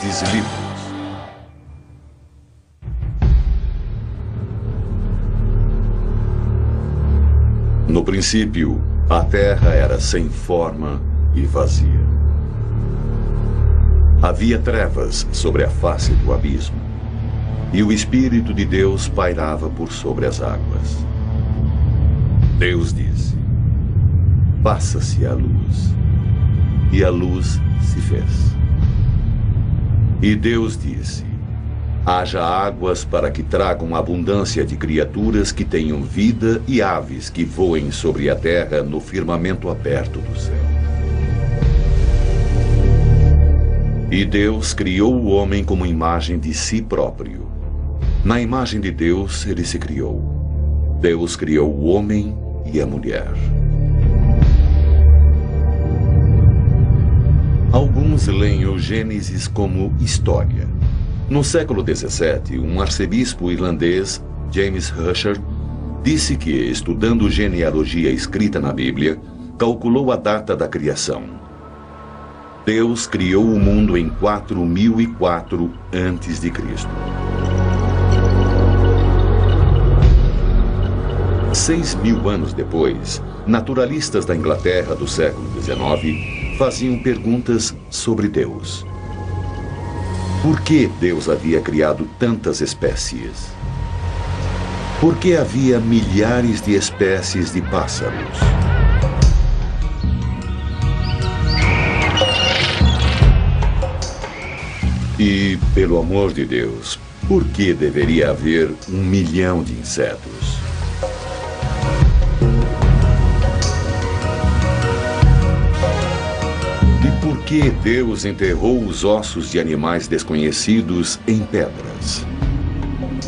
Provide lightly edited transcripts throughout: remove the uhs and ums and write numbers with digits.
Grandes Livros. No princípio, a terra era sem forma e vazia. Havia trevas sobre a face do abismo, e o Espírito de Deus pairava por sobre as águas. Deus disse: faça-se a luz. E a luz se fez. E Deus disse: haja águas para que tragam abundância de criaturas que tenham vida e aves que voem sobre a terra no firmamento aberto do céu. E Deus criou o homem como imagem de si próprio. Na imagem de Deus ele se criou. Deus criou o homem e a mulher. Alguns leem o Gênesis como história. No século XVII, um arcebispo irlandês, James Ussher, disse que, estudando genealogia escrita na Bíblia, calculou a data da criação. Deus criou o mundo em 4004 a.C. 6.000 anos depois, naturalistas da Inglaterra do século XIX faziam perguntas sobre Deus. Por que Deus havia criado tantas espécies? Por que havia milhares de espécies de pássaros? E, pelo amor de Deus, por que deveria haver 1 milhão de insetos? E por que Deus enterrou os ossos de animais desconhecidos em pedras?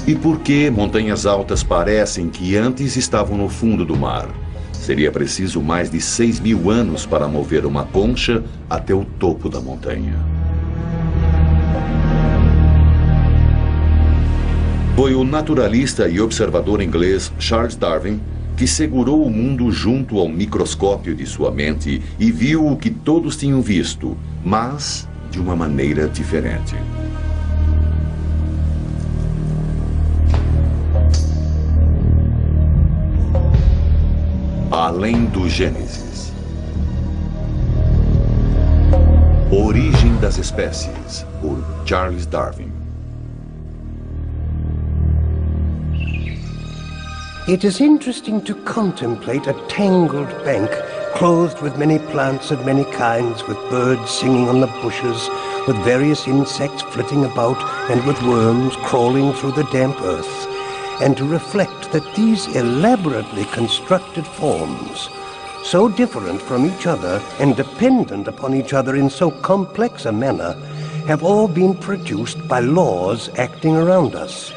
E por que montanhas altas parecem que antes estavam no fundo do mar? Seria preciso mais de 6.000 anos para mover uma concha até o topo da montanha. Foi o naturalista e observador inglês Charles Darwin que segurou o mundo junto ao microscópio de sua mente e viu o que todos tinham visto, mas de uma maneira diferente. Além do Gênesis. Origem das espécies, por Charles Darwin. It is interesting to contemplate a tangled bank clothed with many plants of many kinds, with birds singing on the bushes, with various insects flitting about, and with worms crawling through the damp earth, and to reflect that these elaborately constructed forms, so different from each other and dependent upon each other in so complex a manner, have all been produced by laws acting around us.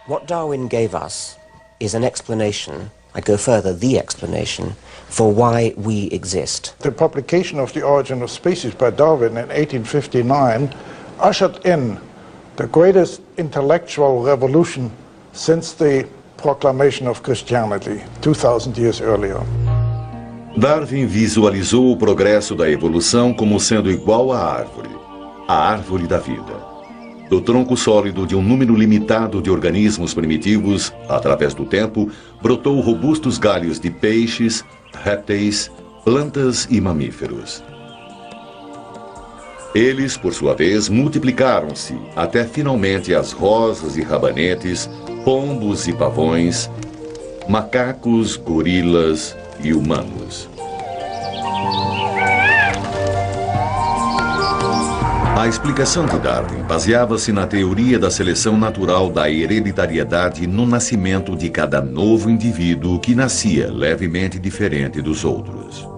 What Darwin gave us is an explanation, I go further, the explanation, for why we exist. The publication of The Origin of Species by Darwin in 1859 ushered in the greatest intellectual revolution since the proclamation of Christianity 2,000 years earlier. Darwin visualizou o progresso da evolução como sendo igual à árvore da vida. Do tronco sólido de um número limitado de organismos primitivos, através do tempo, brotou robustos galhos de peixes, répteis, plantas e mamíferos. Eles, por sua vez, multiplicaram-se, até finalmente as rosas e rabanetes, pombos e pavões, macacos, gorilas e humanos. A explicação de Darwin baseava-se na teoria da seleção natural da hereditariedade no nascimento de cada novo indivíduo que nascia levemente diferente dos outros.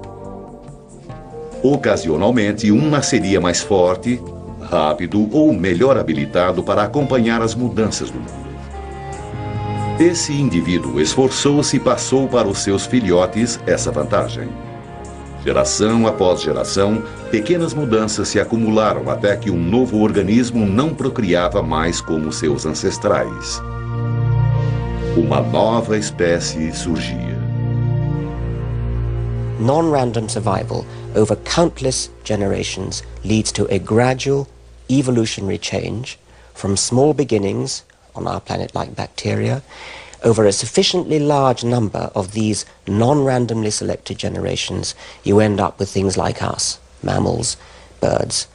Ocasionalmente, um nasceria mais forte, rápido ou melhor habilitado para acompanhar as mudanças do mundo. Esse indivíduo esforçou-se e passou para os seus filhotes essa vantagem. Geração após geração, pequenas mudanças se acumularam até que um novo organismo não procriava mais como seus ancestrais. Uma nova espécie surgia. non-random survival over countless generations leads to a gradual evolutionary change from small beginnings on our planet like bacteria. Over a sufficiently large number of these non-randomly selected generations, you end up with things like us, mammals, birds,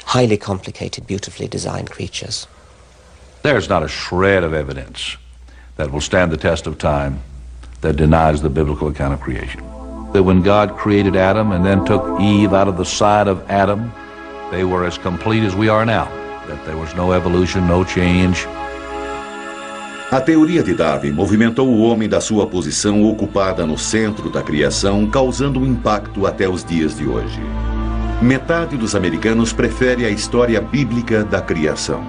highly complicated, beautifully designed creatures. There's not a shred of evidence that will stand the test of time that denies the biblical account of creation. That when God created Adam and then took Eve out of the side of Adam, they were as complete as we are now. That there was no evolution, no change. A teoria de Darwin movimentou o homem da sua posição ocupada no centro da criação, causando um impacto até os dias de hoje. Metade dos americanos prefere a história bíblica da criação.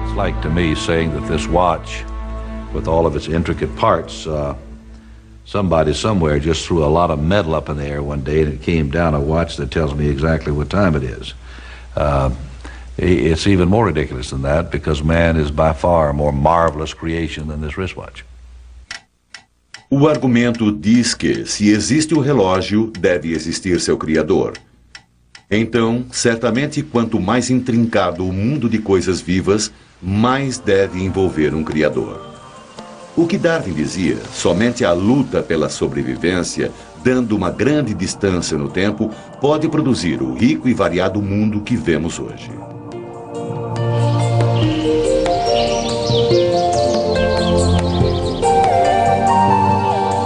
It's like to me saying that this watch, with all of its intricate parts, somebody somewhere just threw a lot of metal up in the air one day and it came down a watch that tells me exactly what time it is. It's even more ridiculous than that, because man is by far a more marvelous creation than this wristwatch. O argumento diz que, se existe o relógio, deve existir seu criador. Então, certamente, quanto mais intrincado o mundo de coisas vivas, mais deve envolver um criador. O que Darwin dizia, somente a luta pela sobrevivência, dando uma grande distância no tempo, pode produzir o rico e variado mundo que vemos hoje.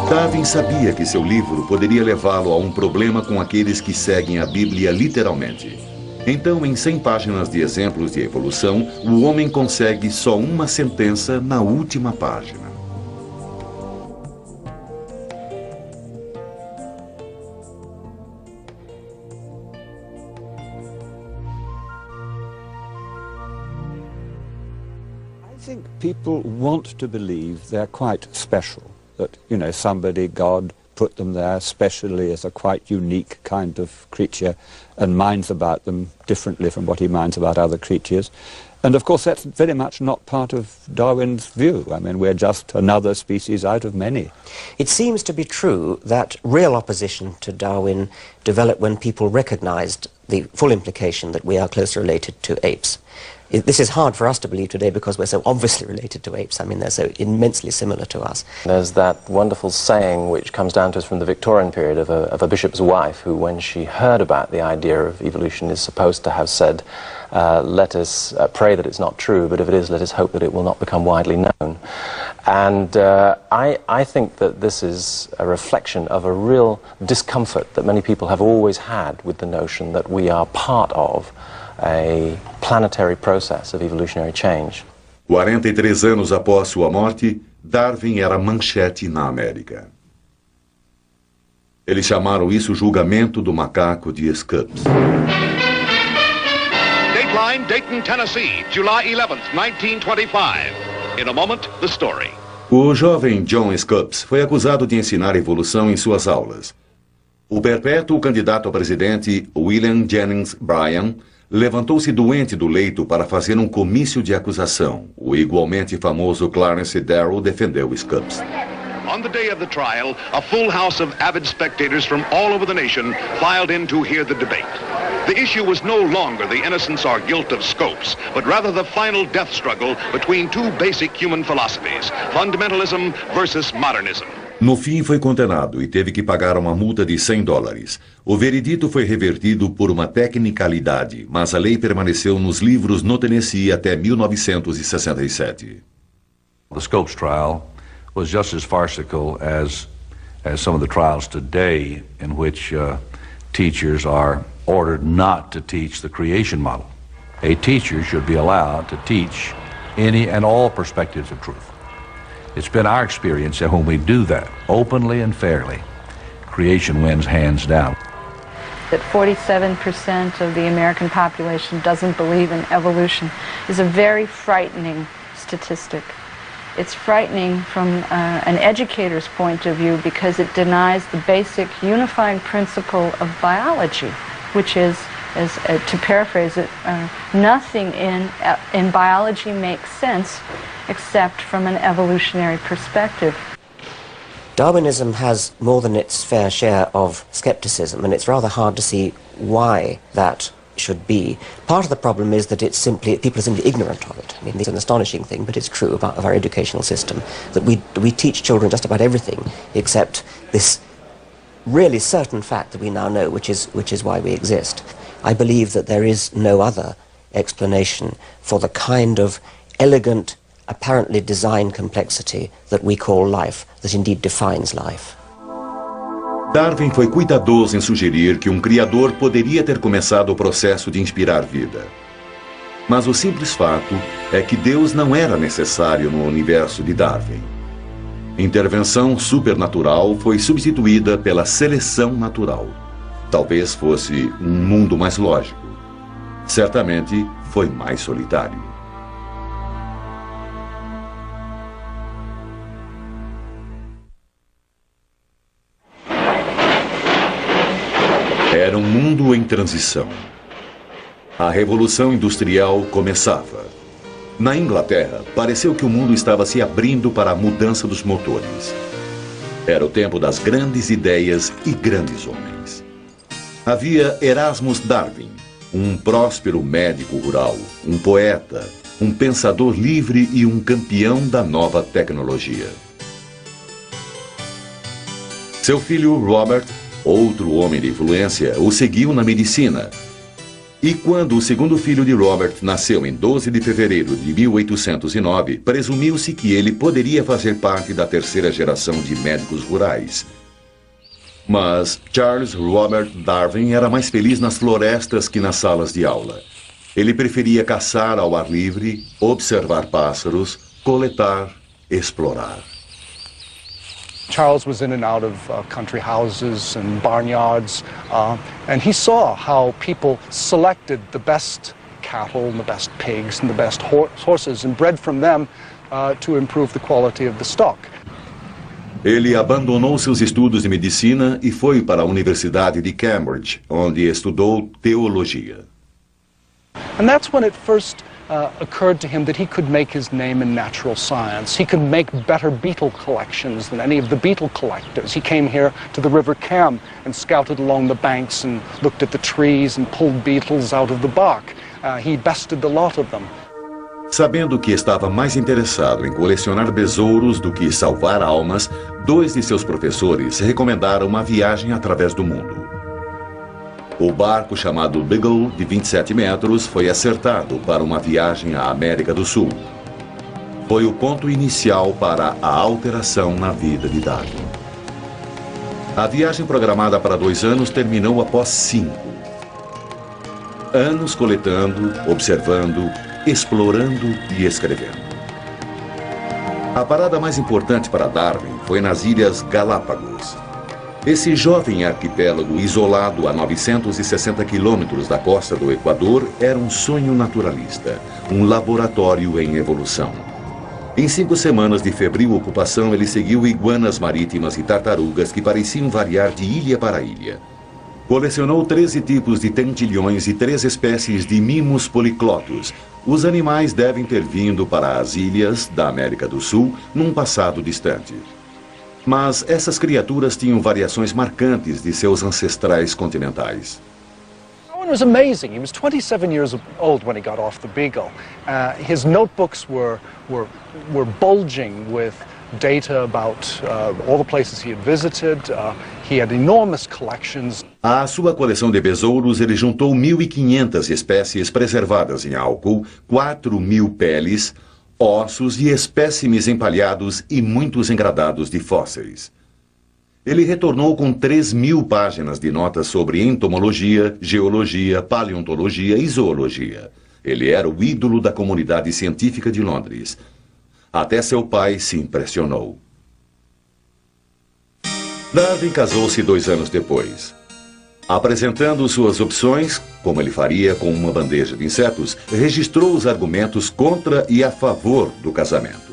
Darwin sabia que seu livro poderia levá-lo a um problema com aqueles que seguem a Bíblia literalmente. Então, em 100 páginas de exemplos de evolução, o homem consegue só uma sentença na última página. I think people want to believe they're quite special. That, you know, somebody, God, put them there specially as a quite unique kind of creature and minds about them differently from what he minds about other creatures. And of course that's very much not part of Darwin's view. I mean, we're just another species out of many. It seems to be true that real opposition to Darwin developed when people recognized the full implication that we are closely related to apes. This is hard for us to believe today because we're so obviously related to apes. I mean, they're so immensely similar to us. There's that wonderful saying which comes down to us from the Victorian period of a bishop's wife who, when she heard about the idea of evolution, is supposed to have said, let us pray that it's not true, but if it is, let us hope that it will not become widely known. And I think that this is a reflection of a real discomfort that many people have always had with the notion that we are part of a planetary process of evolutionary change. 43 anos após sua morte, Darwin era manchete na América. Eles chamaram isso julgamento do macaco de Scopes. Dateline, Dayton, Tennessee, July 11th, 1925. In a moment, the story. O jovem John Scopes foi acusado de ensinar evolução em suas aulas. O perpétuo candidato a presidente, William Jennings Bryan, levantou-se doente do leito para fazer um comício de acusação. O igualmente famoso Clarence Darrow defendeu Scopes. On the day of the trial, a full house of avid spectators from all over the nation filed in to hear the debate. The issue was no longer the innocence or guilt of Scopes, but rather the final death struggle between two basic human philosophies, fundamentalism versus modernism. No fim, foi condenado e teve que pagar uma multa de $100. O veredito foi revertido por uma tecnicalidade, mas a lei permaneceu nos livros no Tennessee até 1967. The Scopes trial was just as farcical as some of the trials today in which teachers are ordered not to teach the creation model. A teacher should be allowed to teach any and all perspectives of truth. It's been our experience that when we do that openly and fairly, creation wins hands down. That 47% of the American population doesn't believe in evolution is a very frightening statistic. It's frightening from an educator's point of view because it denies the basic unifying principle of biology, which is, to paraphrase it, nothing in biology makes sense except from an evolutionary perspective. Darwinism has more than its fair share of skepticism, and it's rather hard to see why that should be. Part of the problem is that people are simply ignorant of it. I mean, it's an astonishing thing, but it's true of our educational system, that we teach children just about everything except this really certain fact that we now know, which is why we exist. I believe that there is no other explanation for the kind of elegant, apparently designed complexity that we call life, that indeed defines life. Darwin foi cuidadoso em sugerir que um criador poderia ter começado o processo de inspirar vida. Mas o simples fato é que Deus não era necessário no universo de Darwin. Intervenção supernatural foi substituída pela seleção natural. Talvez fosse um mundo mais lógico. Certamente foi mais solitário. Era um mundo em transição. A Revolução Industrial começava. Na Inglaterra, pareceu que o mundo estava se abrindo para a mudança dos motores. Era o tempo das grandes ideias e grandes homens. Havia Erasmus Darwin, um próspero médico rural, um poeta, um pensador livre e um campeão da nova tecnologia. Seu filho Robert, outro homem de influência, o seguiu na medicina. E quando o segundo filho de Robert nasceu em 12 de fevereiro de 1809, presumiu-se que ele poderia fazer parte da terceira geração de médicos rurais. Mas Charles Robert Darwin era mais feliz nas florestas que nas salas de aula. Ele preferia caçar ao ar livre, observar pássaros, coletar, explorar. Charles was in and out of country houses and barnyards, and he saw how people selected the best cattle and the best pigs and the best horses and bred from them to improve the quality of the stock. Ele abandonou seus estudos de medicina e foi para a Universidade de Cambridge, onde estudou teologia. And that's when it first occurred to him that he could make his name in natural science. He could make better beetle collections than any of the beetle collectors. He came here to the River Cam and scouted along the banks and looked at the trees and pulled beetles out of the bark. He bested the lot of them. Sabendo que estava mais interessado em colecionar besouros do que salvar almas, 2 de seus professores recomendaram uma viagem através do mundo. O barco chamado Beagle, de 27 metros, foi acertado para uma viagem à América do Sul. Foi o ponto inicial para a alteração na vida de Darwin. A viagem programada para 2 anos terminou após 5. Anos coletando, observando, explorando e escrevendo. A parada mais importante para Darwin foi nas Ilhas Galápagos. Esse jovem arquipélago isolado a 960 quilômetros da costa do Equador era um sonho naturalista, um laboratório em evolução. Em 5 semanas de febril ocupação, ele seguiu iguanas marítimas e tartarugas que pareciam variar de ilha para ilha. Colecionou 13 tipos de tentilhões e 3 espécies de mimos policlotos. Os animais devem ter vindo para as ilhas da América do Sul num passado distante. Mas essas criaturas tinham variações marcantes de seus ancestrais continentais. Darwin was amazing. He was 27 years old when he got off the Beagle. His notebooks were bulging with data about all the places he had visited. He had enormous collections. À sua coleção de besouros, ele juntou 1.500 espécies preservadas em álcool, 4.000 peles, ossos e espécimes empalhados e muitos engradados de fósseis. Ele retornou com 3.000 páginas de notas sobre entomologia, geologia, paleontologia e zoologia. Ele era o ídolo da comunidade científica de Londres. Até seu pai se impressionou. Darwin casou-se 2 anos depois. Apresentando suas opções, como ele faria com uma bandeja de insetos, registrou os argumentos contra e a favor do casamento.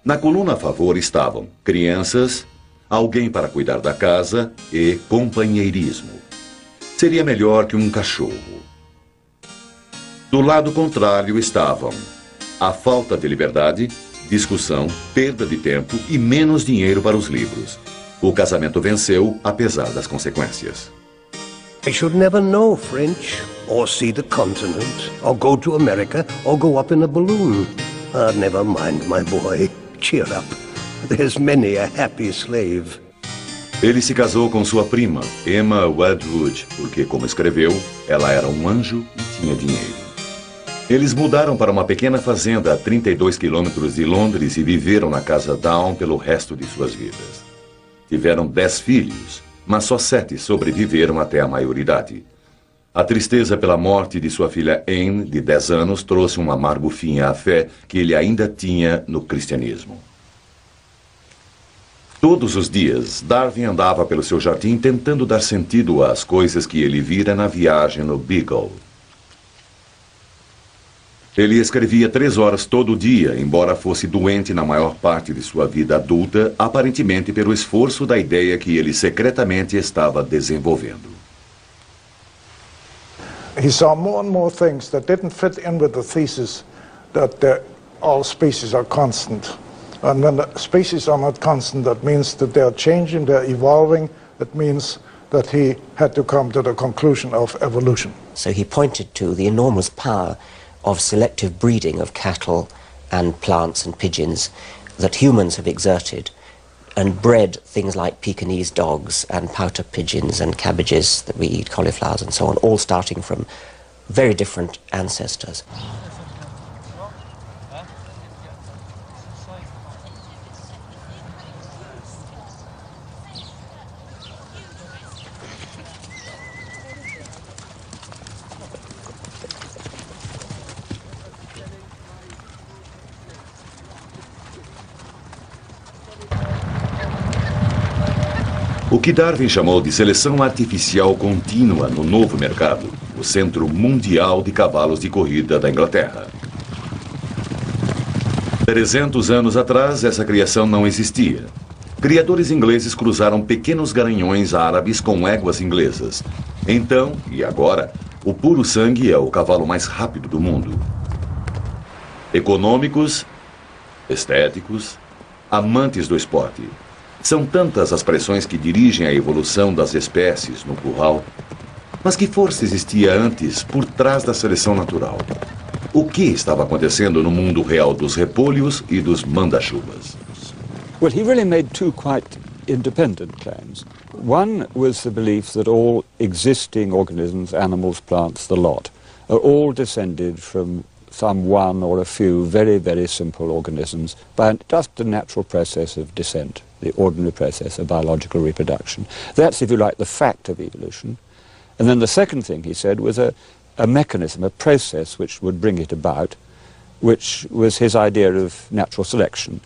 Na coluna a favor estavam crianças, alguém para cuidar da casa e companheirismo. Seria melhor que um cachorro. Do lado contrário estavam a falta de liberdade, discussão, perda de tempo e menos dinheiro para os livros. O casamento venceu, apesar das consequências. I should never know French, or see the continent, or go to America, or go up in a balloon. Never mind, my boy. Cheer up. There's many a happy slave. Ele se casou com sua prima, Emma Wedgwood, porque, como escreveu, ela era um anjo e tinha dinheiro. Eles mudaram para uma pequena fazenda a 32 quilômetros de Londres e viveram na casa Down pelo resto de suas vidas. Tiveram 10 filhos, mas só 7 sobreviveram até a maioridade. A tristeza pela morte de sua filha Anne, de 10 anos, trouxe um amargo fim à fé que ele ainda tinha no cristianismo. Todos os dias, Darwin andava pelo seu jardim tentando dar sentido às coisas que ele vira na viagem no Beagle. Ele escrevia 3 horas todo dia, embora fosse doente na maior parte de sua vida adulta, aparentemente pelo esforço da ideia que ele secretamente estava desenvolvendo. He saw more and more things that didn't fit in with the thesis that all species are constant. And when the species are not constant, that means that they are changing, they're evolving. That means that he had to come to the conclusion of evolution. So he pointed to the enormous power of selective breeding of cattle and plants and pigeons that humans have exerted and bred things like Pekingese dogs and pouter pigeons and cabbages that we eat, cauliflowers and so on, all starting from very different ancestors. O que Darwin chamou de seleção artificial contínua no novo mercado, o Centro Mundial de Cavalos de Corrida da Inglaterra. 300 anos atrás, essa criação não existia. Criadores ingleses cruzaram pequenos garanhões árabes com éguas inglesas. Então, e agora, o puro sangue é o cavalo mais rápido do mundo. Econômicos, estéticos, amantes do esporte. São tantas as pressões que dirigem a evolução das espécies no curral. Mas que força existia antes por trás da seleção natural? O que estava acontecendo no mundo real dos repolhos e dos manda-chuvas? Well, he really made 2 quite independent claims. One was the belief that all existing organisms, animals, plants, the lot, are all descended from some one or a few very, very simple organisms by just the natural process of descent, the ordinary process of biological reproduction. That's, if you like, the fact of evolution. And then the second thing he said was a mechanism, a process which would bring it about, which was his idea of natural selection.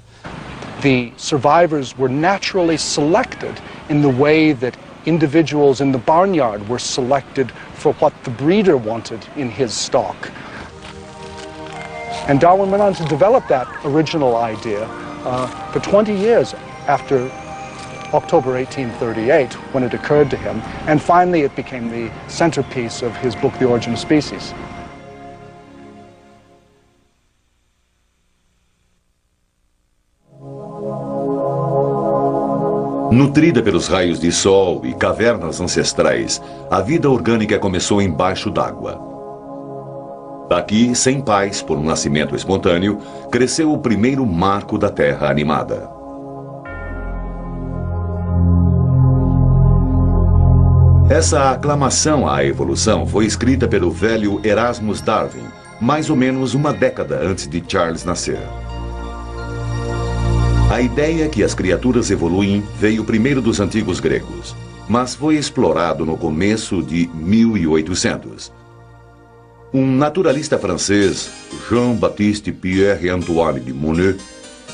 The survivors were naturally selected in the way that individuals in the barnyard were selected for what the breeder wanted in his stock. And Darwin went on to develop that original idea for 20 years after October 1838, when it occurred to him, and finally it became the centerpiece of his book, The Origin of Species. Nutrida pelos raios de sol e cavernas ancestrais, a vida orgânica começou embaixo d'água. Daqui, sem pais, por um nascimento espontâneo, cresceu o primeiro marco da Terra animada. Essa aclamação à evolução foi escrita pelo velho Erasmus Darwin, mais ou menos uma década antes de Charles nascer. A ideia que as criaturas evoluem veio primeiro dos antigos gregos, mas foi explorado no começo de 1800. Um naturalista francês, Jean-Baptiste Pierre-Antoine de Monod,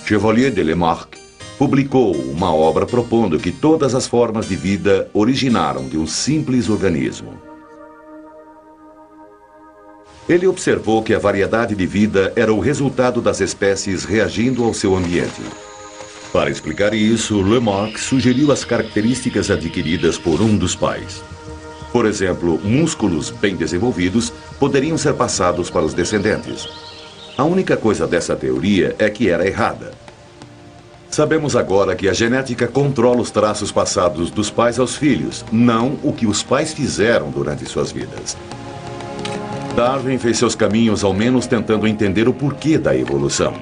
Chevalier de Lamarck, publicou uma obra propondo que todas as formas de vida originaram de um simples organismo. Ele observou que a variedade de vida era o resultado das espécies reagindo ao seu ambiente. Para explicar isso, Lamarck sugeriu as características adquiridas por um dos pais. Por exemplo, músculos bem desenvolvidos poderiam ser passados para os descendentes. A única coisa dessa teoria é que era errada. Sabemos agora que a genética controla os traços passados dos pais aos filhos, não o que os pais fizeram durante suas vidas. Darwin fez seus caminhos ao menos tentando entender o porquê da evolução.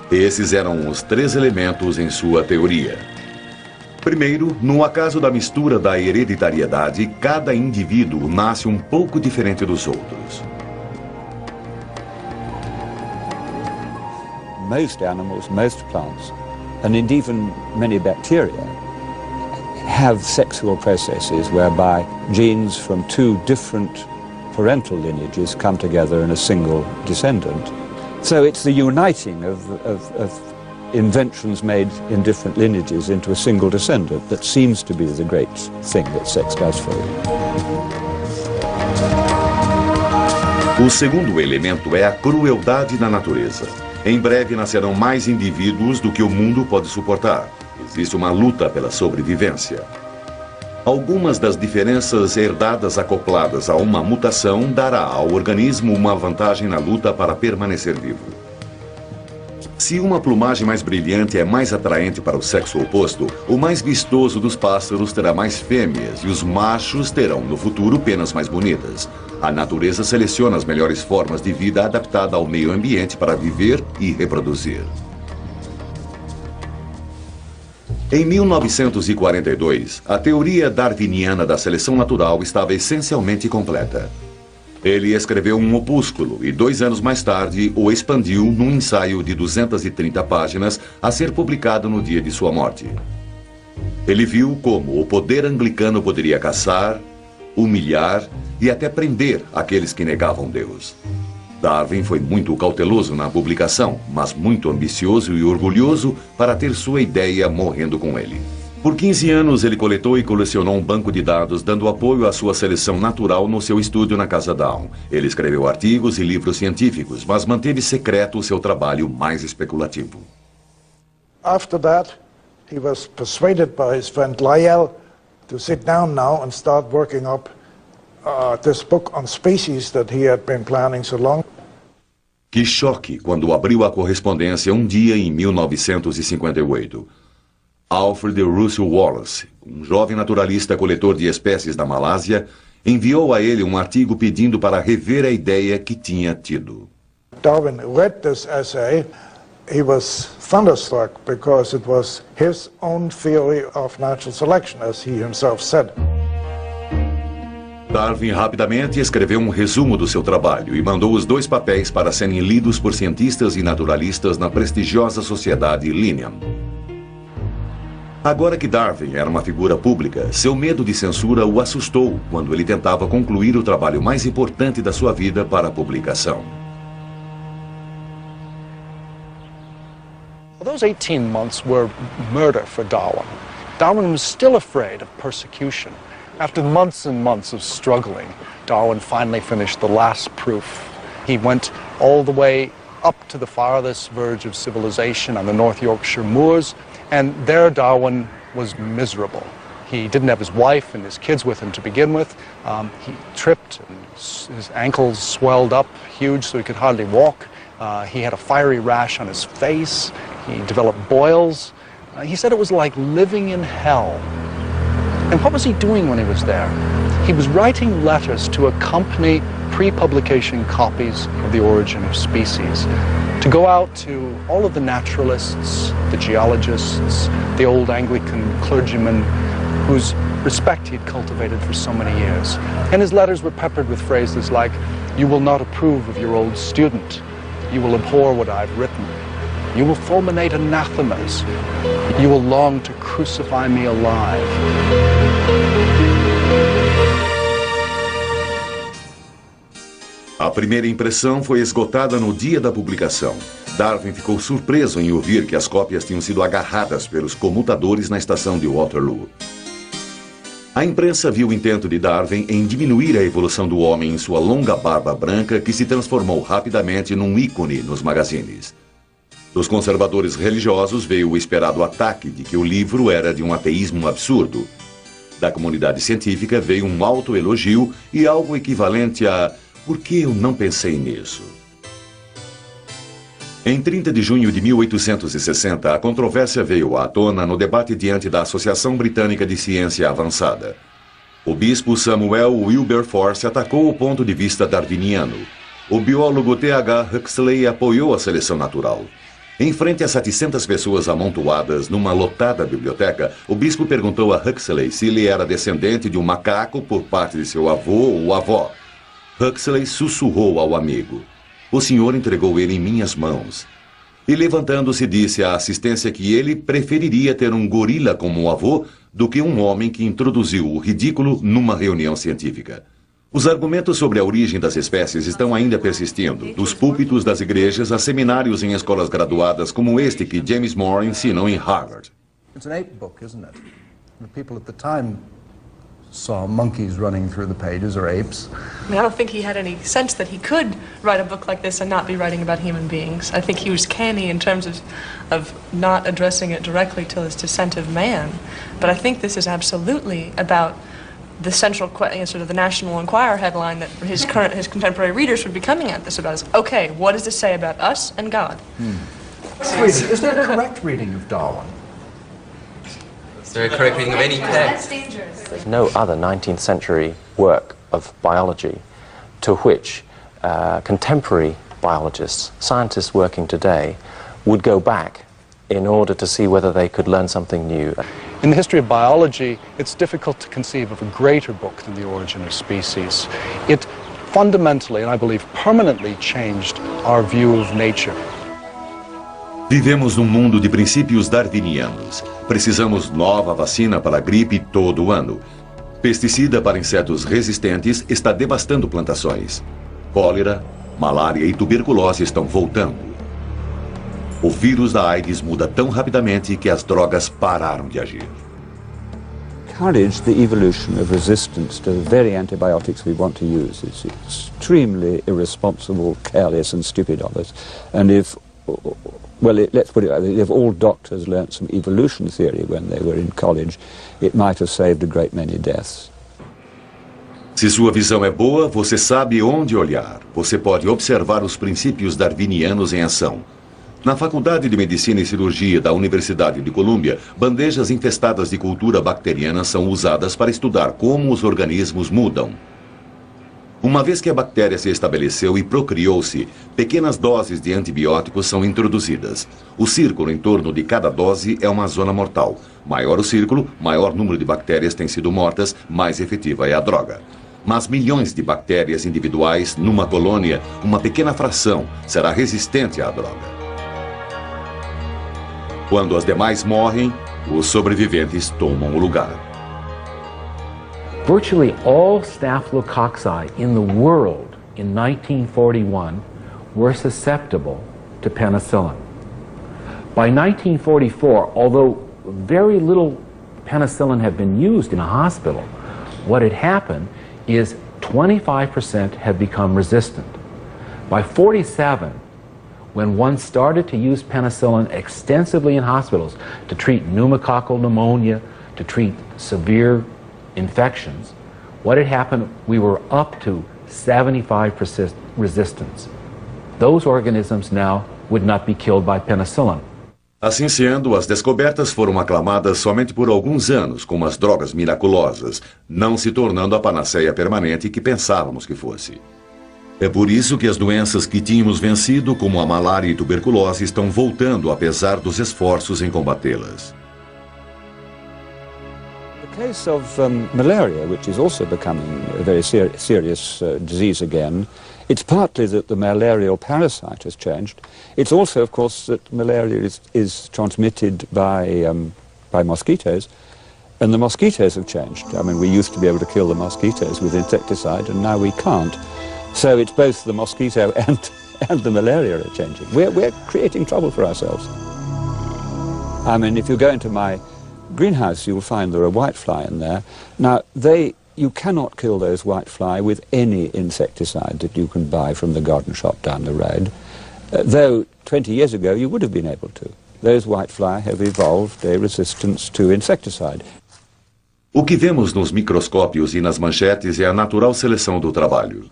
Esses eram os 3 elementos em sua teoria. Primeiro, no acaso da mistura da hereditariedade, cada indivíduo nasce um pouco diferente dos outros. Most animals, most plants, and indeed even many bacteria have sexual processes whereby genes from 2 different parental lineages come together in a single descendant. So it's the uniting of inventions made in different lineages into a single descendant that seems to be the great thing that sex does for you. O segundo elemento é a crueldade da natureza. Em breve nascerão mais indivíduos do que o mundo pode suportar. Existe uma luta pela sobrevivência. Algumas das diferenças herdadas acopladas a uma mutação dará ao organismo uma vantagem na luta para permanecer vivo. Se uma plumagem mais brilhante é mais atraente para o sexo oposto, o mais vistoso dos pássaros terá mais fêmeas e os machos terão no futuro penas mais bonitas. A natureza seleciona as melhores formas de vida adaptada ao meio ambiente para viver e reproduzir. Em 1942, a teoria darwiniana da seleção natural estava essencialmente completa. Ele escreveu um opúsculo e 2 anos mais tarde o expandiu num ensaio de 230 páginas a ser publicado no dia de sua morte. Ele viu como o poder anglicano poderia caçar, humilhar e até prender aqueles que negavam Deus. Darwin foi muito cauteloso na publicação, mas muito ambicioso e orgulhoso para ter sua ideia morrendo com ele. Por 15 anos, ele coletou e colecionou um banco de dados, dando apoio à sua seleção natural no seu estúdio na Casa Down. Ele escreveu artigos e livros científicos, mas manteve secreto o seu trabalho mais especulativo. After that, he was persuaded by his friend Lyell to sit down now and start working up this book on species that he had been planning so long. Que choque quando abriu a correspondência um dia em 1958. Alfred Russel Wallace, um jovem naturalista coletor de espécies da Malásia, enviou a ele um artigo pedindo para rever a ideia que tinha tido. Darwin read this essay. He was thunderstruck because it was his own theory of natural selection, as he himself said. Darwin rapidamente escreveu um resumo do seu trabalho e mandou os 2 papéis para serem lidos por cientistas e naturalistas na prestigiosa sociedade Linnean. Agora que Darwin era uma figura pública, seu medo de censura o assustou quando ele tentava concluir o trabalho mais importante da sua vida para a publicação. Those 18 months were murder for Darwin. Darwin was still afraid of persecution. After months and months of struggling, Darwin finally finished the last proof. He went all the way up to the farthest verge of civilization on the North Yorkshire moors, and there Darwin was miserable. He didn't have his wife and his kids with him to begin with. He tripped and his ankles swelled up huge so he could hardly walk. He had a fiery rash on his face. He developed boils. He said it was like living in hell. And what was he doing when he was there? He was writing letters to accompany pre-publication copies of The Origin of Species, to go out to all of the naturalists, the geologists, the old Anglican clergymen whose respect he had cultivated for so many years. And his letters were peppered with phrases like, "You will not approve of your old student. You will abhor what I've written. You will fulminate anathemas. You will long to crucify me alive." A primeira impressão foi esgotada no dia da publicação. Darwin ficou surpreso em ouvir que as cópias tinham sido agarradas pelos comutadores na estação de Waterloo. A imprensa viu o intento de Darwin em diminuir a evolução do homem em sua longa barba branca, que se transformou rapidamente num ícone nos magazines. Dos conservadores religiosos veio o esperado ataque de que o livro era de um ateísmo absurdo. Da comunidade científica veio um autoelogio e algo equivalente a "por que eu não pensei nisso?". Em 30 de junho de 1860, a controvérsia veio à tona no debate diante da Associação Britânica de Ciência Avançada. O bispo Samuel Wilberforce atacou o ponto de vista darwiniano. O biólogo T.H. Huxley apoiou a seleção natural. Em frente a 700 pessoas amontoadas numa lotada biblioteca, o bispo perguntou a Huxley se ele era descendente de um macaco por parte de seu avô ou avó. Huxley sussurrou ao amigo: "O senhor entregou ele em minhas mãos." E levantando-se disse à assistência que ele preferiria ter um gorila como avô do que um homem que introduziu o ridículo numa reunião científica. Os argumentos sobre a origem das espécies estão ainda persistindo, dos púlpitos das igrejas a seminários em escolas graduadas como este que James Moore ensinou em Harvard. It's an ape book, isn't it? The people at the time saw monkeys running through the pages, or apes. I mean, I don't think he had any sense that he could write a book like this and not be writing about human beings. I think he was canny in terms of not addressing it directly to his descent of man. But I think this is absolutely about the central sort of the National Enquirer headline that his contemporary readers would be coming at this about is, okay, what does this say about us and God? Is there a correct reading of Darwin? Is there a correct reading of any text? There's no other 19th century work of biology to which contemporary biologists, scientists working today, would go back in order to see whether they could learn something new. In the history of biology, it's difficult to conceive of a greater book than The Origin of Species. It fundamentally, and I believe permanently, changed our view of nature. Vivemos num mundo de princípios darwinianos. Precisamos nova vacina para a gripe todo ano. Pesticida para insetos resistentes está devastando plantações. Cólera, malária e tuberculose estão voltando. O vírus da AIDS muda tão rapidamente que as drogas pararam de agir. Encourage the evolution of resistance to the very antibiotics we want to use. It's extremely irresponsible, careless and stupid of us. And if, well, let's put it like this, if all doctors learnt some evolution theory when they were in college, it might have saved a great many deaths. Se sua visão é boa, você sabe onde olhar. Você pode observar os princípios darwinianos em ação. Na Faculdade de Medicina e Cirurgia da Universidade de Colômbia, bandejas infestadas de cultura bacteriana são usadas para estudar como os organismos mudam. Uma vez que a bactéria se estabeleceu e procriou-se, pequenas doses de antibióticos são introduzidas. O círculo em torno de cada dose é uma zona mortal. Maior o círculo, maior número de bactérias têm sido mortas, mais efetiva é a droga. Mas milhões de bactérias individuais numa colônia, uma pequena fração será resistente à droga. Quando as demais morrem, os sobreviventes tomam o lugar. Virtually all staphylococci in the world in 1941 were susceptible to penicillin. By 1944, although very little penicillin had been used in a hospital, what had happened is 25% had become resistant. By 47, when one started to use penicillin extensively in hospitals to treat pneumococcal pneumonia, to treat severe infections, what had happened, we were up to 75% resistance. Those organisms now would not be killed by penicillin. Assim sendo, as descobertas foram aclamadas somente por alguns anos como as drogas miraculosas, não se tornando a panaceia permanente que pensávamos que fosse. É por isso que as doenças que tínhamos vencido, como a malária e tuberculose, estão voltando apesar dos esforços em combatê-las. The case of malaria, which is also becoming a very serious disease again, it's partly that the malarial parasite has changed. It's also, of course, that malaria is transmitted by mosquitoes, and the mosquitoes have changed. I mean, we used to be able to kill the mosquitoes with insecticide, and now we can't. So it's both the mosquito and the malaria are changing. We're creating trouble for ourselves. I mean, if you go into my greenhouse, you'll find there are whitefly in there. Now, you cannot kill those whitefly with any insecticide that you can buy from the garden shop down the road, though 20 years ago you would have been able to. Those whitefly have evolved a resistance to insecticide. O que vemos nos microscópios e nas manchetes é a natural seleção do trabalho.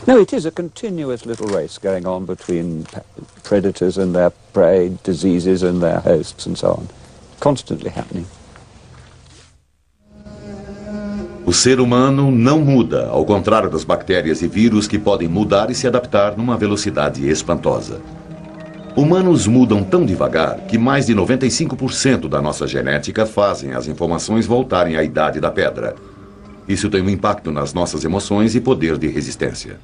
No, it is a continuous little race going on between predators and their prey, diseases and their hosts and so on. Constantly happening. O ser humano não muda, ao contrário das bactérias e vírus que podem mudar e se adaptar numa velocidade espantosa. Humanos mudam tão devagar que mais de 95% da nossa genética fazem as informações voltarem à idade da pedra. Isso tem um impacto nas nossas emoções e poder de resistência.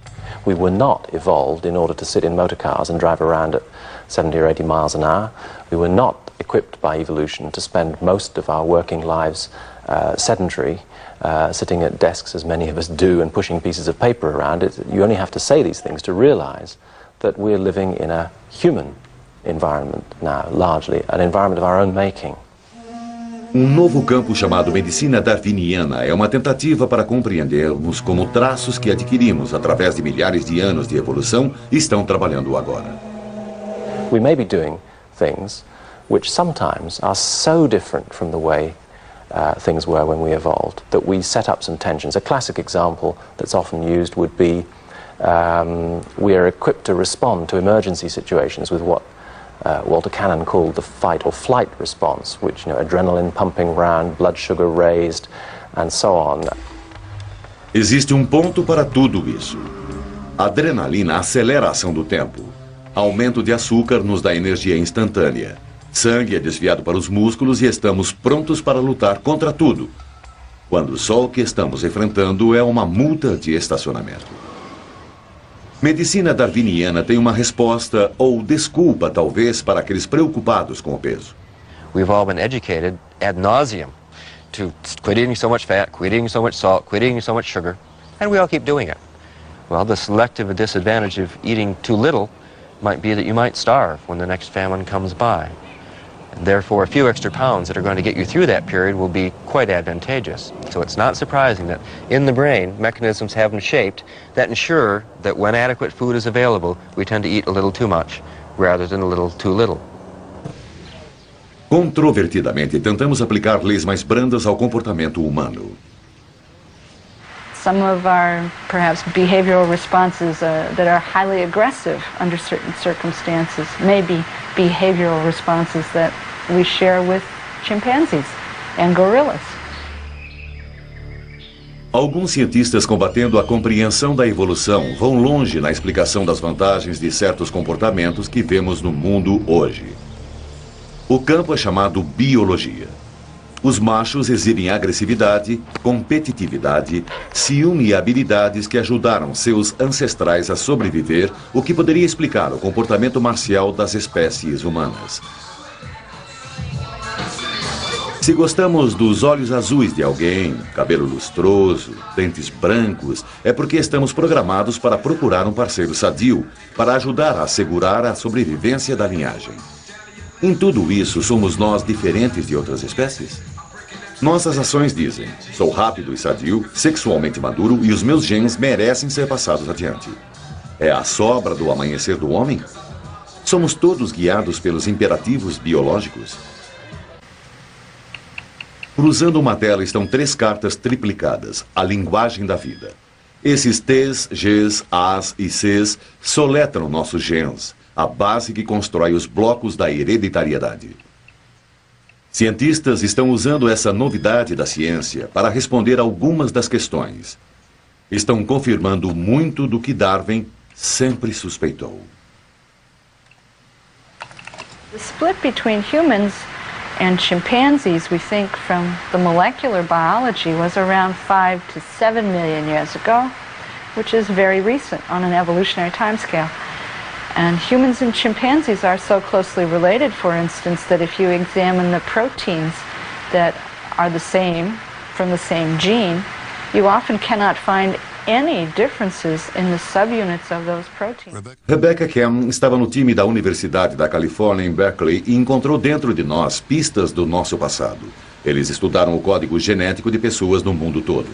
We were not evolved in order to sit in motor cars and drive around at 70 or 80 miles an hour. We were not equipped by evolution to spend most of our working lives sedentary, sitting at desks as many of us do and pushing pieces of paper around. You only have to say these things to realize that we're living in a human environment now, largely, an environment of our own making. Novo campo chamado medicina darwiniana é uma tentativa para compreendermos como traços que adquirimos através de milhares de anos de evolução estão trabalhando agora. We may be doing things which sometimes are so different from the way things were when we evolved that we set up some tensions. A classic example that's often used would be we are equipped to respond to emergency situations with what Walter Cannon called the fight or flight response, which, adrenaline pumping around, blood sugar raised, and so on. Existe ponto para tudo isso. A adrenalina acelera a ação do tempo. Aumento de açúcar nos dá energia instantânea. Sangue é desviado para os músculos e estamos prontos para lutar contra tudo. Quando só o que estamos enfrentando é uma multa de estacionamento. Medicina darwiniana tem uma resposta ou desculpa, talvez, para aqueles preocupados com o peso. We've all been educated ad nauseum to quit eating so much fat, quit eating so much salt, quit eating so much sugar, and we all keep doing it. Well, the selective disadvantage of eating too little might be that you might starve when the next famine comes by. And therefore, a few extra pounds that are going to get you through that period will be quite advantageous. So it's not surprising that in the brain, mechanisms have been shaped that ensure that when adequate food is available, we tend to eat a little too much rather than a little too little. Controvertidamente, tentamos aplicar leis mais brandas ao comportamento humano. Some of our, perhaps, behavioral responses that are highly aggressive under certain circumstances may be behavioral responses that we share with chimpanzees and gorillas. Alguns cientistas combatendo a compreensão da evolução vão longe na explicação das vantagens de certos comportamentos que vemos no mundo hoje. O campo é chamado biologia. Os machos exibem agressividade, competitividade, ciúme e habilidades que ajudaram seus ancestrais a sobreviver, o que poderia explicar o comportamento marcial das espécies humanas. Se gostamos dos olhos azuis de alguém, cabelo lustroso, dentes brancos, é porque estamos programados para procurar um parceiro sadio, para ajudar a assegurar a sobrevivência da linhagem. Em tudo isso, somos nós diferentes de outras espécies? Nossas ações dizem, sou rápido e sadio, sexualmente maduro e os meus genes merecem ser passados adiante. É a sobra do amanhecer do homem? Somos todos guiados pelos imperativos biológicos? Cruzando uma tela estão 3 cartas triplicadas, a linguagem da vida. Esses T's, G's, A's e C's soletram nossos genes, a base que constrói os blocos da hereditariedade. Cientistas estão usando essa novidade da ciência para responder algumas das questões. Estão confirmando muito do que Darwin sempre suspeitou. The split between humans and chimpanzees, we think, from the molecular biology was around 5 to 7 million years ago, which is very recent on an evolutionary timescale. And humans and chimpanzees are so closely related, for instance, that if you examine the proteins that are the same, from the same gene, you often cannot find any differences in the subunits of those proteins. Rebecca Kem estava no time da Universidade da Califórnia em Berkeley e encontrou dentro de nós pistas do nosso passado. Eles estudaram o código genético de pessoas no mundo todo.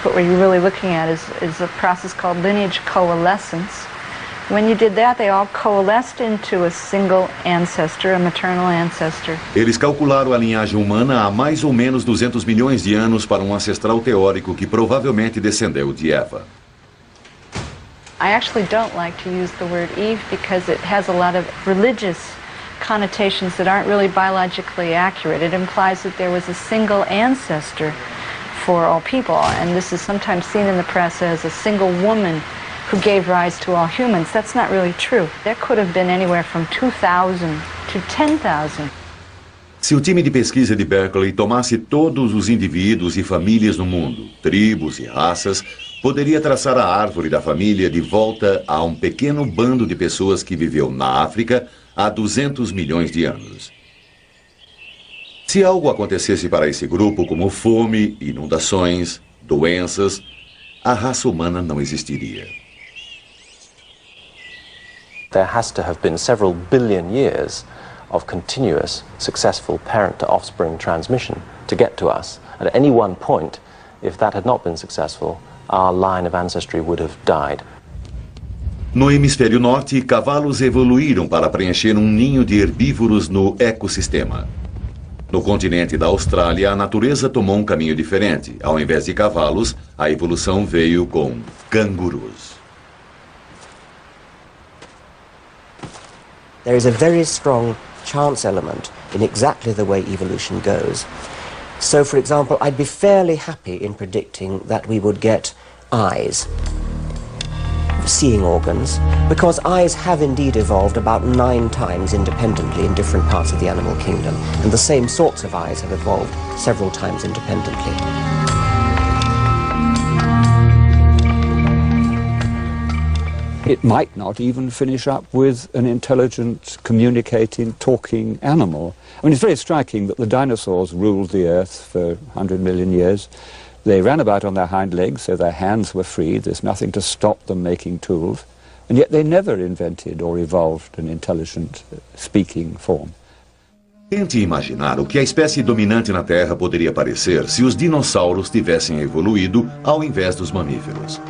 What we're really looking at is a process called lineage coalescence. When you did that, they all coalesced into a single ancestor, a maternal ancestor. Eles calcularam a linhagem humana há mais ou menos 200 milhões de anos para um ancestral teórico que provavelmente descendeu de Eva. I actually don't like to use the word Eve because it has a lot of religious connotations that aren't really biologically accurate. It implies that there was a single ancestor for all people, and this is sometimes seen in the press as a single woman who gave rise to all humans. That's not really true. There could have been anywhere from 2,000 to 10,000. Se o time de pesquisa de Berkeley tomasse todos os indivíduos e famílias no mundo, tribos e raças, poderia traçar a árvore da família de volta a um pequeno bando de pessoas que viveu na África há 200 milhões de anos. Se algo acontecesse para esse grupo, como fome, inundações, doenças, a raça humana não existiria. There has to have been several billion years of continuous, successful parent-to-offspring transmission to get to us. At any one point, if that had not been successful, our line of ancestry would have died. No hemisfério norte, cavalos evoluíram para preencher um ninho de herbívoros no ecossistema. No continente da Austrália, a natureza tomou um caminho diferente. Ao invés de cavalos, a evolução veio com cangurus. There is a very strong chance element in exactly the way evolution goes. So, for example, I'd be fairly happy in predicting that we would get eyes, seeing organs, because eyes have indeed evolved about 9 times independently in different parts of the animal kingdom, and the same sorts of eyes have evolved several times independently. It might not even finish up with an intelligent, communicating, talking animal. I mean, it's very striking that the dinosaurs ruled the Earth for 100 million years. They ran about on their hind legs, so their hands were free. There's nothing to stop them making tools. And yet they never invented or evolved an intelligent, speaking form. Tente imaginar o que a espécie dominante na Terra poderia parecer se os dinossauros tivessem evoluído ao invés dos mamíferos.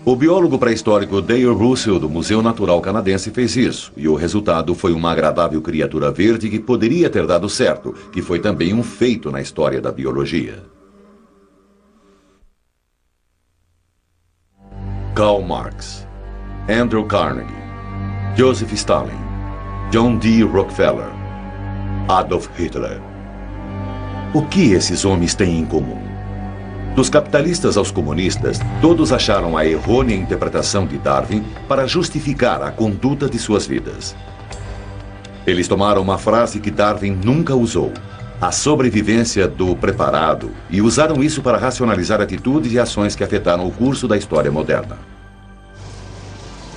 O biólogo pré-histórico Dale Russell, do Museu Natural Canadense, fez isso, e o resultado foi uma agradável criatura verde que poderia ter dado certo, que foi também um feito na história da biologia. Karl Marx, Andrew Carnegie, Joseph Stalin, John D. Rockefeller, Adolf Hitler. O que esses homens têm em comum? Dos capitalistas aos comunistas, todos acharam a errônea interpretação de Darwin para justificar a conduta de suas vidas. Eles tomaram uma frase que Darwin nunca usou, a sobrevivência do preparado, e usaram isso para racionalizar atitudes e ações que afetaram o curso da história moderna.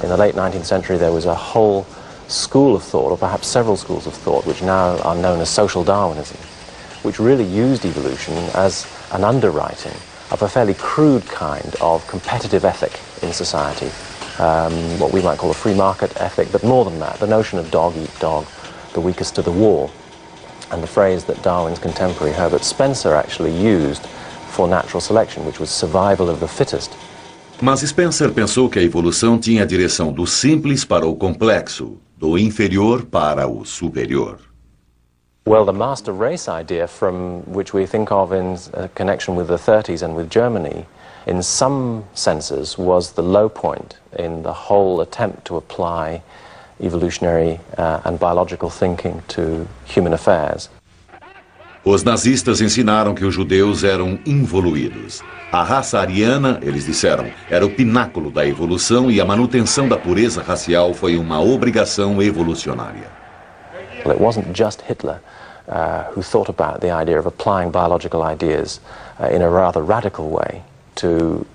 In the late 19th century, there was a whole school of thought, or perhaps several schools of thought, which now are known as social Darwinism, which really used evolution as an underwriting of a fairly crude kind of competitive ethic in society, what we might call a free market ethic, but more than that, the notion of dog eat dog, the weakest to the war, and the phrase that Darwin's contemporary Herbert Spencer actually used for natural selection, which was survival of the fittest. Mas Spencer pensou que a evolução tinha a direção do simples para o complexo, do inferior para o superior. Well, the master race idea, from which we think of in connection with the 30s and with Germany, in some senses was the low point in the whole attempt to apply evolutionary and biological thinking to human affairs. Os nazistas ensinaram que os judeus eram involuídos. A raça ariana, eles disseram, era o pináculo da evolução e a manutenção da pureza racial foi uma obrigação evolucionária. Well, it wasn't just Hitler who thought about the idea of applying biological ideas in a rather radical way to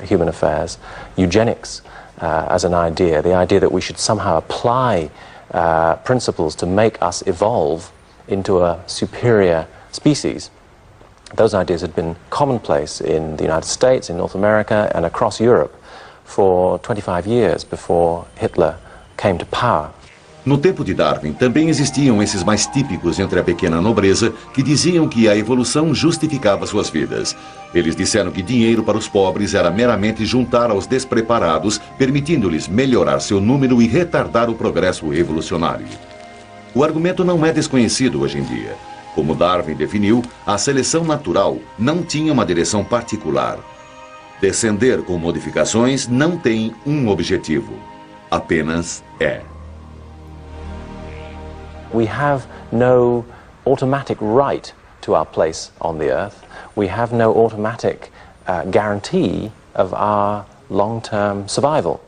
human affairs. Eugenics as an idea, the idea that we should somehow apply principles to make us evolve into a superior species. Those ideas had been commonplace in the United States, in North America, and across Europe for 25 years before Hitler came to power. No tempo de Darwin, também existiam esses mais típicos entre a pequena nobreza que diziam que a evolução justificava suas vidas. Eles disseram que dinheiro para os pobres era meramente juntar aos despreparados, permitindo-lhes melhorar seu número e retardar o progresso evolucionário. O argumento não é desconhecido hoje em dia. Como Darwin definiu, a seleção natural não tinha uma direção particular. Descender com modificações não tem um objetivo, apenas é. We have no automatic right to our place on the earth. We have no automatic guarantee of our long-term survival.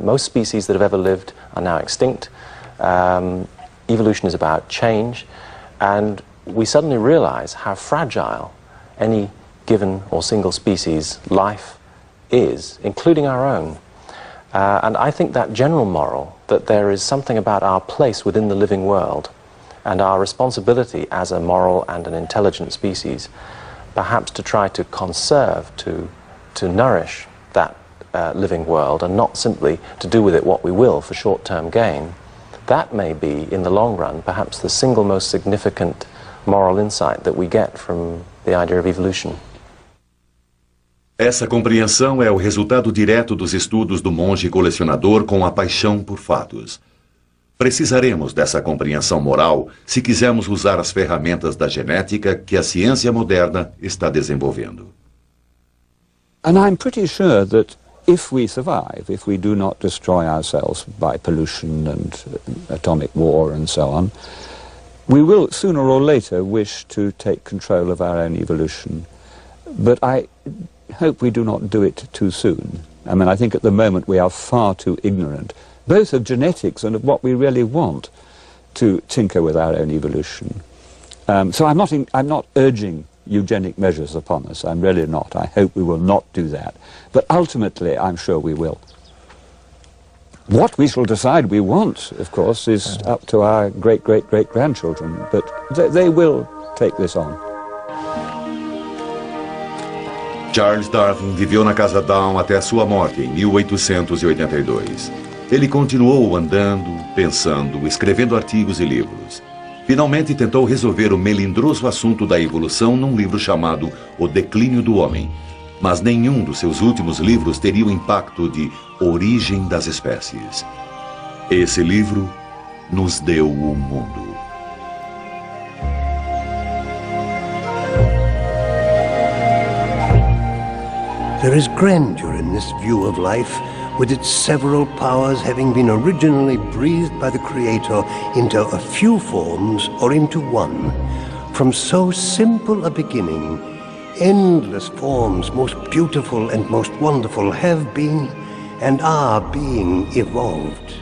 Most species that have ever lived are now extinct. Evolution is about change, and we suddenly realize how fragile any given or single species life is, including our own. And I think that general moral, that there is something about our place within the living world and our responsibility as a moral and an intelligent species, perhaps to try to conserve, to nourish that living world and not simply to do with it what we will for short-term gain, that may be, in the long run, perhaps the single most significant moral insight that we get from the idea of evolution. Essa compreensão é o resultado direto dos estudos do monge colecionador com a paixão por fatos. Precisaremos dessa compreensão moral se quisermos usar as ferramentas da genética que a ciência moderna está desenvolvendo. And I'm pretty sure that if we survive, if we do not destroy ourselves by pollution and atomic war and so on, we will sooner or later wish to take control of our own evolution. But I hope we do not do it too soon. I mean, I think at the moment we are far too ignorant, both of genetics and of what we really want, to tinker with our own evolution. So I'm not urging eugenic measures upon us. I'm really not. I hope we will not do that. But ultimately, I'm sure we will. What we shall decide we want, of course, is up to our great-great-great-grandchildren, but they will take this on. Charles Darwin viveu na Casa Down até a sua morte em 1882. Ele continuou andando, pensando, escrevendo artigos e livros. Finalmente tentou resolver o melindroso assunto da evolução num livro chamado O Declínio do Homem. Mas nenhum dos seus últimos livros teria o impacto de Origem das Espécies. Esse livro nos deu o mundo. There is grandeur in this view of life, with its several powers having been originally breathed by the Creator into a few forms or into one. From so simple a beginning, endless forms, most beautiful and most wonderful, have been and are being evolved.